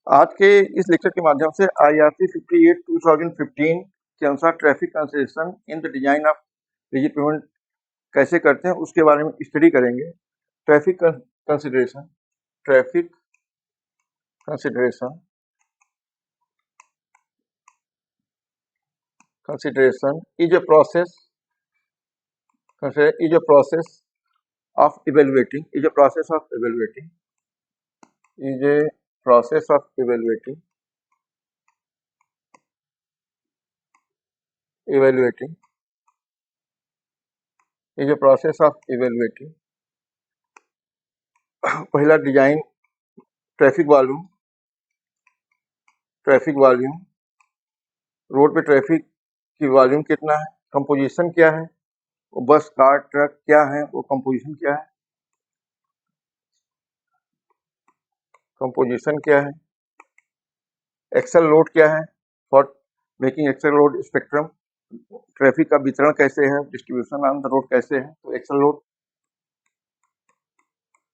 आज के इस लेक्चर के माध्यम से IRC 58 2015 के अनुसार traffic consideration in the design of rigid payment कैसे करते हैं उसके बारे में स्टडी करेंगे। Traffic consideration traffic consideration consideration is a process is a process of evaluating is a process of evaluating is a process of evaluating evaluating is a process of evaluating पहला design traffic volume road पे traffic की volume कितना है, composition क्या है, वो bus car truck क्या है, वो कंपोजिशन क्या है, एक्सल लोड क्या है for making axle load spectrum, traffic का वितरण कैसे है, डिस्ट्रीब्यूशन ऑन द रोड कैसे है, तो एक्सल लोड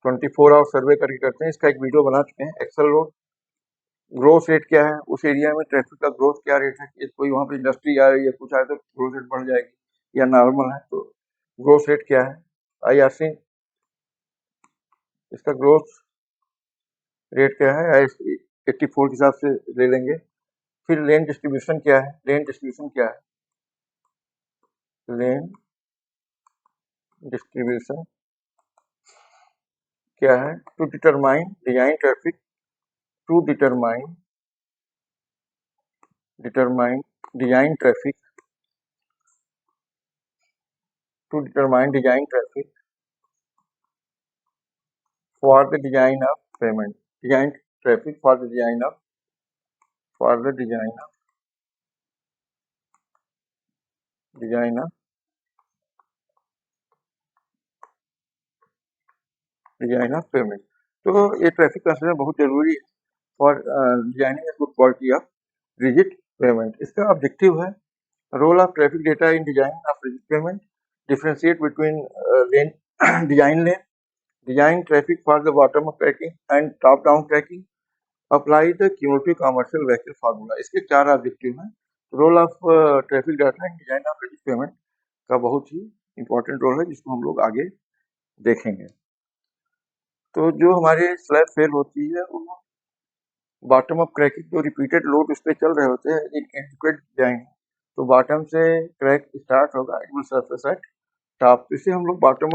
24 आवर सर्वे करके करते हैं, इसका एक वीडियो बना चुके हैं। एक्सल लोड ग्रोथ रेट क्या है, उस एरिया में ट्रैफिक का ग्रोथ क्या रेट है, कोई वहाँ पे इंडस्ट्री आ रही है कुछ आए तो ग्रोथ रेट बढ़ जाएगी या नॉर्मल है तो ग्रोथ रेट क्या है। IRC इसका ग्रोथ रेट क्या है 84 के हिसाब से ले लेंगे। फिर लेन डिस्ट्रीब्यूशन क्या है, लेन डिस्ट्रीब्यूशन क्या है, to determine design traffic to determine design traffic for the design of payment, design traffic for the design of payment। तो ये ट्रैफिक कंसिडरेशन बहुत जरूरी है for designing good quality of rigid pavement. इसका ऑब्जेक्टिव है role of traffic data in design of rigid pavement, differentiate between lane design traffic for the bottom up tracking and top down tracking, apply the cumulative commercial vehicle formula. इसके 4 objective हैं। Role of traffic data in design of rigid pavement का बहुत ही important role है जिसको हम लोग आगे देखेंगे। तो जो हमारे स्लैब फेल होती है वो बॉटम अप क्रैकिंग, जो रिपीटेड लोड उस पर चल रहे होते हैं इनएडिक्वेट डिजाइन, तो बॉटम से क्रैक स्टार्ट होगा, it will surface at top, इसे हम लोग बॉटम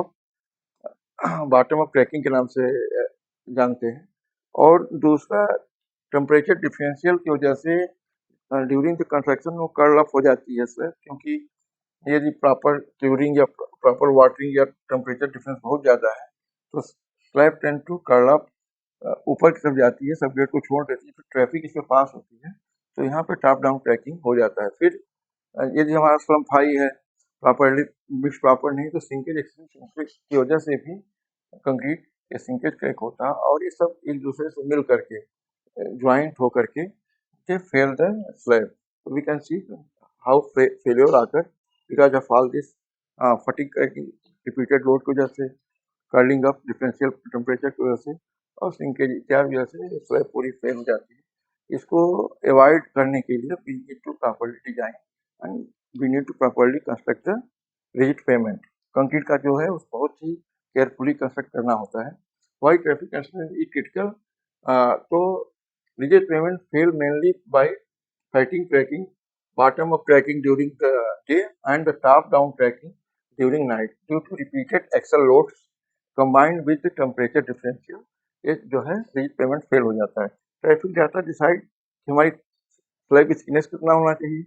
अप क्रैकिंग के नाम से जानते हैं। और दूसरा टेम्परेचर डिफरेंशियल की वजह से ड्यूरिंग द कंस्ट्रक्शन वो कर्ल अप हो जाती है सर, क्योंकि यदि प्रॉपर क्यूरिंग या प्रॉपर वाटरिंग या टेम्परेचर डिफरेंस बहुत ज़्यादा है तो slab tend to curl up, ऊपर की तरफ जाती है, सब गेट को छोड़ देती है, फिर ट्रैफिक इसमें पास होती है, तो यहाँ पे टॉप डाउन ट्रैकिंग हो जाता है। फिर यदि हमारा स्लम्प हाई है, प्रॉपरली मिक्स प्रॉपर नहीं, तो सिंकेज एक्सटेंशन की वजह से भी कंक्रीट या सिंकेज क्रैक होता है और ये सब एक दूसरे से मिल करके ज्वाइंट होकर के they fail the slab. So we can see how failure occur because of all this fatigue cracking, repeated load की वजह से, कर्लिंग अप डिफरेंशियल टेम्परेचर की वजह से और सिंकेज इत्यादि वजह से स्लैब पूरी फेल हो जाती है। इसको अवॉइड करने के लिए we need to properly design and we need to properly construct the rigid pavement। Concrete का जो है उस बहुत ही केयरफुली कंस्ट्रक्ट करना होता है। Why traffic construction is critical, तो rigid pavement fail mainly by fighting cracking, bottom up cracking during the day and the top down cracking during night due to repeated axial loads combined with the temperature differential। ये जो है rigid pavement fail हो जाता है। Traffic data decide कि हमारी slab thickness कितना होना चाहिए,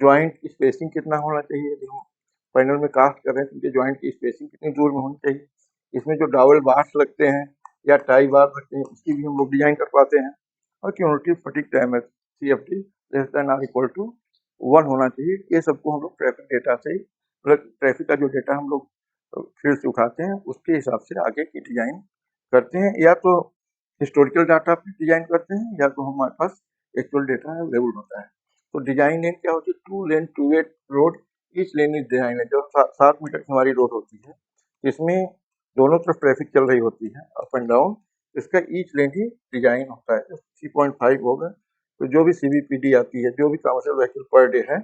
ज्वाइंट की स्पेसिंग कितना होना चाहिए, यदि हम पैनल में कास्ट कर रहे हैं तो उनके ज्वाइंट की स्पेसिंग कितनी दूर में होनी चाहिए, इसमें जो डबल बार्स लगते हैं या टाई बार लगते हैं उसकी भी हम लोग डिजाइन कर पाते हैं। और cumulative fatigue damage CFD less than or equal to 1 होना चाहिए। ये सबको हम लोग ट्रैफिक डेटा से, ट्रैफिक का जो डेटा हम लोग फील्ड से उठाते हैं उसके हिसाब से आगे की डिजाइन करते हैं, या तो हिस्टोरिकल डाटा पे डिजाइन करते हैं या तो हमारे पास एक्चुअल डेटा अवेलेबल होता है। तो डिजाइन लेन क्या होती है, 2 लेन 2 वे road, each lane is design है, जो 7 मीटर की हमारी रोड होती है, इसमें दोनों तरफ ट्रैफिक चल रही होती है अप एंड डाउन, इसका ईच लेन ही डिजाइन होता है। 3.5 होगा तो जो भी CVPD आती है, जो भी कमर्शियल व्हीकल पर डे है,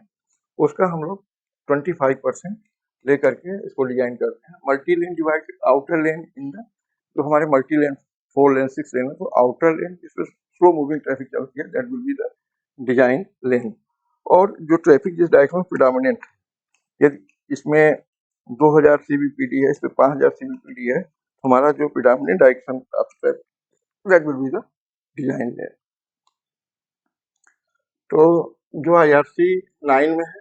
उसका हम लोग 25% लेकर के इसको डिजाइन करते हैं। Multi lane divide outer lane in the, जो हमारे मल्टी लेन 4 लेन 6 लेन है, तो आउटर लेन जिसमें स्लो मूविंग ट्रैफिक चलती है, that will be the design lane. और जो ट्रैफिक जिस डायरेक्शन में प्रिडोमिनेंट है, यदि इसमें 2000 CVPD है, इसमें 5000 CVPD है, हमारा जो predominant direction of traffic, that will be the design lane. तो जो IRC 9 में है,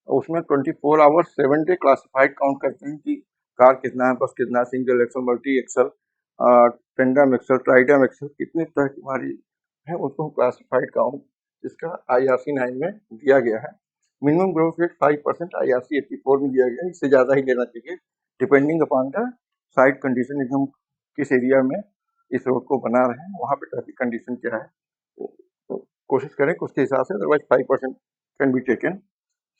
उसमें 24 आवर्स 7 डे क्लासिफाइड काउंट करते हैं कि कार कितना है, बस कितना, single axle, multi axle, tandem axle, tridem axle, कितने तरह की हमारी है, उसको क्लासिफाइड काउंट इसका IRC 9 में दिया गया है। मिनिमम ग्रोथ रेट 5% IRC 84 में दिया गया है, इससे ज़्यादा ही लेना चाहिए depending upon the side condition. एकदम किस एरिया में इस रोड को बना रहे हैं, वहाँ पे ट्रैफिक कंडीशन क्या है, तो कोशिश करें कि उसके हिसाब से, otherwise 5% can be taken.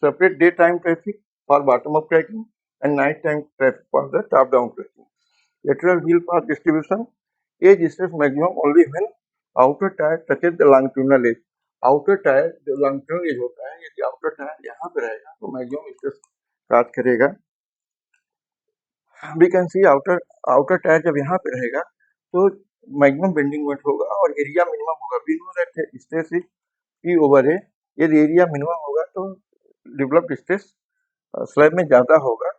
Separate daytime traffic for bottom-up tracking and nighttime traffic for the top-down tracking. Lateral wheel path distribution. Edge stress maximum only when outer tire touches the longitudinal edge. Outer tire जो longitudinal edge होता है, यदि outer tire यहाँ पे रहेगा तो maximum stress काज करेगा। We can see outer tire जब यहाँ पे रहेगा तो maximum bending moment होगा और area minimum होगा। We know that stress is P over A. यदि area minimum होगा तो डेवलप्ड स्ट्रेस स्लैब में ज़्यादा होगा,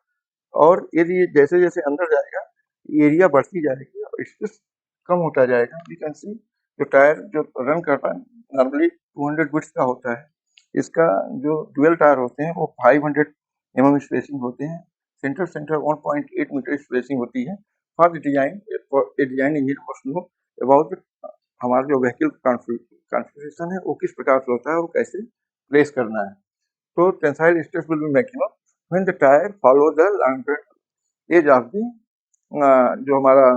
और यदि जैसे जैसे अंदर जाएगा एरिया बढ़ती जाएगी और स्ट्रेस कम होता जाएगा। वी कैन सी जो टायर जो रन करता है नॉर्मली 200 बिट्स का होता है, इसका जो डुअल टायर होते हैं वो 500 mm स्पेसिंग होते हैं, सेंटर सेंटर 1.8 मीटर स्पेसिंग होती है। For the design design engineer must know about हमारा जो व्हीकल कॉन्फ़िगरेशन है वो किस प्रकार से होता है, वो कैसे प्लेस करना है। तो tensile stress will be maximum when the tyre follow the long edge of the, जो हमारा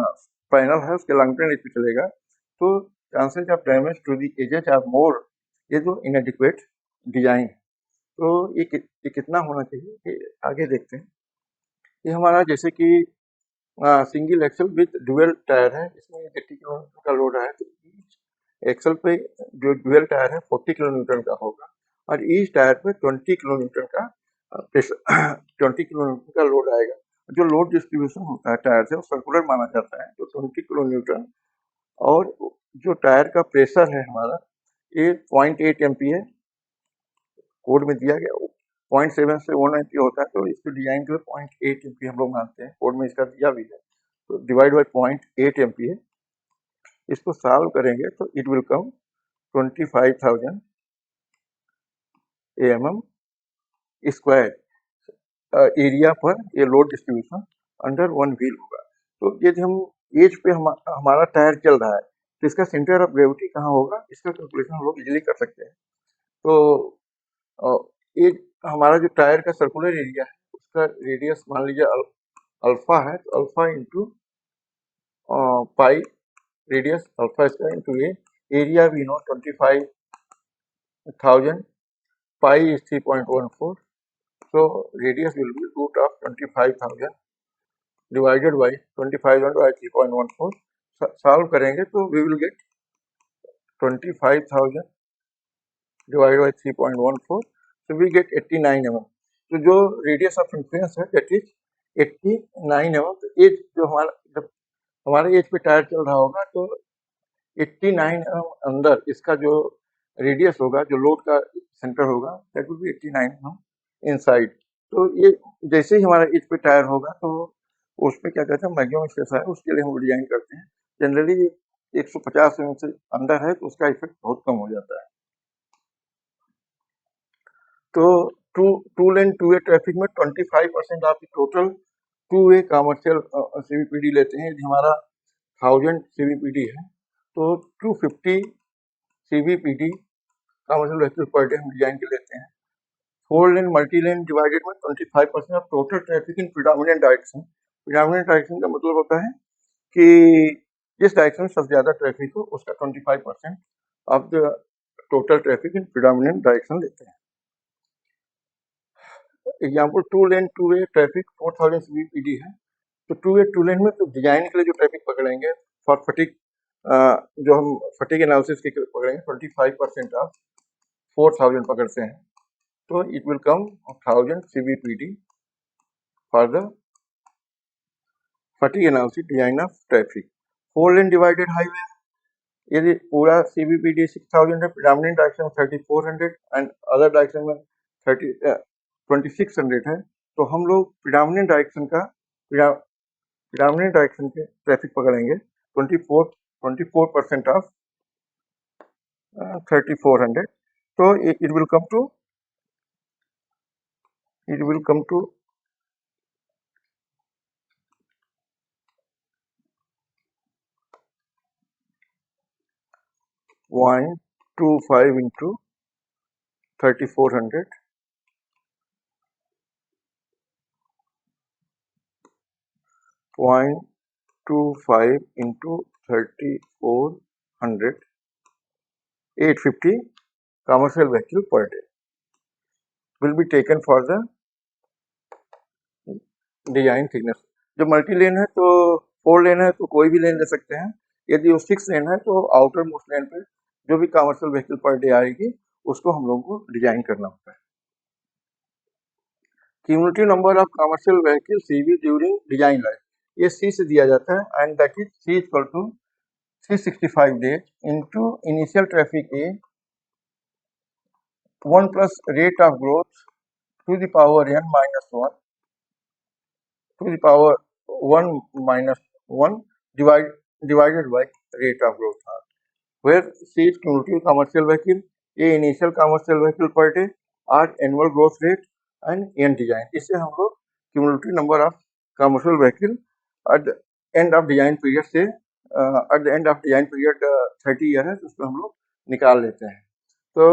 पैनल है उसके लॉन्ग एज पे चलेगा, तो chances of damage to the edges are more. ये जो इनएडिक्वेट डिजाइन है, तो ये कितना होना चाहिए, ये आगे देखते हैं। ये हमारा जैसे कि single axle with dual tyre है, इसमें 80 किलोमीटर का लोड है, तो एक्सल पे जो डुअल टायर है 40 किलोमीटर का होगा और ईच टायर पे 20 किलोमीटर का प्रेशर 20 किलोमीटर का लोड आएगा। जो लोड डिस्ट्रीब्यूशन होता है टायर से वो सर्कुलर माना जाता है, तो 20 किलोमीटर। और जो टायर का प्रेशर है हमारा ये 0.8 MPa कोड में दिया गया, 0.7 से 1 MPa होता है, तो इसको डिजाइन के लिए 0.8 MPa हम लोग मानते हैं, कोड में इसका दिया भी है, तो डिवाइड बाई 0.8 MPa। इसको सॉल्व करेंगे तो it will come 25,000 AMM square area पर ये load distribution under one wheel होगा। तो यदि हम एज पे हमारा टायर चल रहा है तो इसका सेंटर ऑफ ग्रेविटी कहाँ होगा, इसका कैलकुलेशन हम लोग इजीली कर सकते हैं। तो एज हमारा जो टायर का सर्कुलर एरिया है उसका रेडियस मान लीजिए अल्फा है, तो alpha into pi radius alpha square into area we know 25,000, pi is 3.14, so radius will be root of 25,000 divided by 25,000 by 3.14. Solve करेंगे तो we will get 25,000 divided by 3.14, so we get 89 mm. तो जो radius of influence है that is 89 mm। तो as जो जब हमारे as पे टायर चल रहा होगा तो 89 mm अंदर इसका जो रेडियस होगा, जो लोड का सेंटर होगा, that will B 89 mm inside. तो ये जैसे ही हमारा एज पे टायर होगा तो उस पर क्या कहते हैं मैक्सिमम स्ट्रेस है, उसके लिए हम डिजाइन करते हैं। जनरली 150 mm से अंदर है तो उसका इफेक्ट बहुत कम हो जाता है। तो two lane two way traffic में 25% of total two way commercial CVPD लेते हैं। यदि हमारा 1000 CVPD है तो 250 CVPD commercial vehicle per day हम डिजाइन के लेते हैं। 4 लेन मल्टी लेन डिवाइडेड में 25% of total traffic in predominant direction. Predominant direction का मतलब होता है कि जिस डायरेक्शन में सबसे ज्यादा ट्रैफिक हो उसका 25% of the total traffic in predominant direction लेते हैं। Example two lane two way traffic 4000 CVPD है, तो टू वे टू लेन में तो डिजाइन के लिए जो ट्रैफिक पकड़ेंगे फॉर फटीक जो हम फटीग एनालिसिस के पकड़ेंगे 25% ऑफ 4000 पकड़ते हैं, तो it will come 1000 CVPD for the fatigue analysis design of traffic. 4 lane divided highway, यदि पूरा CVPD 6000 है, predominant direction 3400 and other direction में 2600 है, तो हम लोग प्रिडोमिनेंट डायरेक्शन के ट्रैफिक पकड़ेंगे 24% ऑफ 3400, तो it will come to 0.25 into 3400 0.25 into 3400 850 commercial vehicle per day will be taken for the design thickness. जो मल्टी लेन है तो 4 लेन है तो कोई भी लेन ले सकते हैं, यदि वो 6 लेन है तो आउटर मोस्ट लेन पे जो भी कमर्शियल व्हीकल पर डे आएगी उसको हम लोगों को डिजाइन करना होता है। Cumulative number of commercial vehicle CV during design life, ये C से दिया जाता है and that is C equal to 365 days into initial traffic A 1 plus rate of growth to the power n minus 1 to the power 1 minus 1 divided by rate of growth, where C is cumulative commercial vehicle, A initial commercial vehicle per day, R annual growth rate and N design। इससे हम लोग cumulative number of commercial vehicle at the end of design period से at the end of design period 30 year है, तो उसको हम लोग निकाल लेते हैं। तो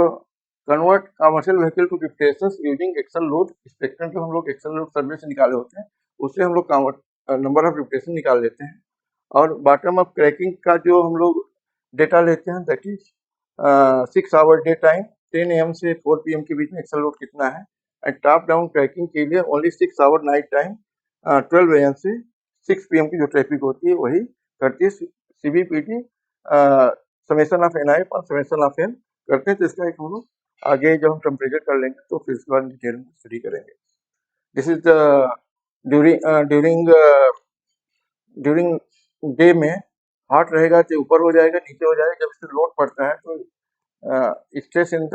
convert commercial vehicle to depressions using axle load spectrum, जो हम लोग एक्सेल लोड सर्वे से निकाले होते हैं उससे हम लोग नंबर ऑफ डिप्रेशन निकाल लेते हैं। और बॉटम अप क्रैकिंग का जो हम लोग डेटा लेते हैं that is 6 hour day time 10 AM से 4 PM के बीच में एक्सेल लोड कितना है, एंड टॉप डाउन क्रैकिंग के लिए only 6 hour night time 12 AM से 6 PM की जो ट्रैफिक होती है वही करती है CVPD समेशन ऑफ NI और समेशन ऑफ N करते हैं। तो इसका एक हम लोग आगे जब हम टेम्परेचर कर लेंगे तो फिर इसके बाद डिटेल में स्टडी करेंगे। This is the during day में हॉट रहेगा तो ऊपर हो जाएगा नीचे हो जाएगा, जब इससे लोड पड़ता है तो stress in the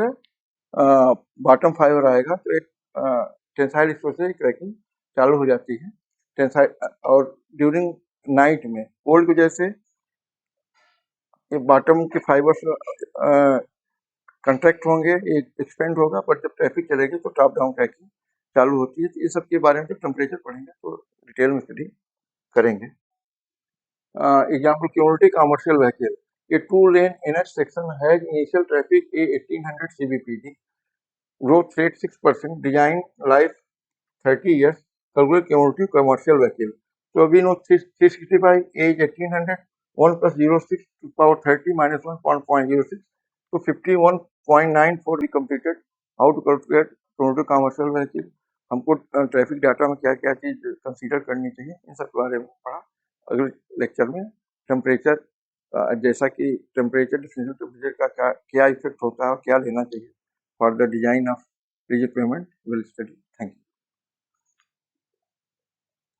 bottom fibre आएगा, तो एक टेंसाइल स्ट्रेस से क्रैकिंग चालू हो जाती है टेंसाइल। और ड्यूरिंग नाइट में कोल्ड की वजह से ये बॉटम के फाइबर्स कंट्रैक्ट होंगे, एक्सपेंड होगा, पर जब ट्रैफिक चलेगी तो टॉप डाउन क्रैकिंग चालू होती है। तो इस सब के बारे में जब टेम्परेचर पढ़ेंगे तो डिटेल में स्टडी करेंगे। Example cumulative commercial vehicle, a 2-lane NH section has initial traffic A 1800 CVPD, growth rate 6%, design life 30 years, calculate cumulative commercial vehicle। So we know 365 age 1800, 1 plus 0.6 to power 30 minus 1.06, so 51.94 we completed। How to calculate cumulative commercial vehicle, हमको traffic data में क्या क्या चीज consider करनी चाहिए, इन सब के बारे में पढ़ा। अगले लेक्चर में टेम्परेचर, जैसा कि टेम्परेचर डिफरेंशियल टेम्परेचर का क्या इफेक्ट होता है और क्या लेना चाहिए for the design of rigid payment will study.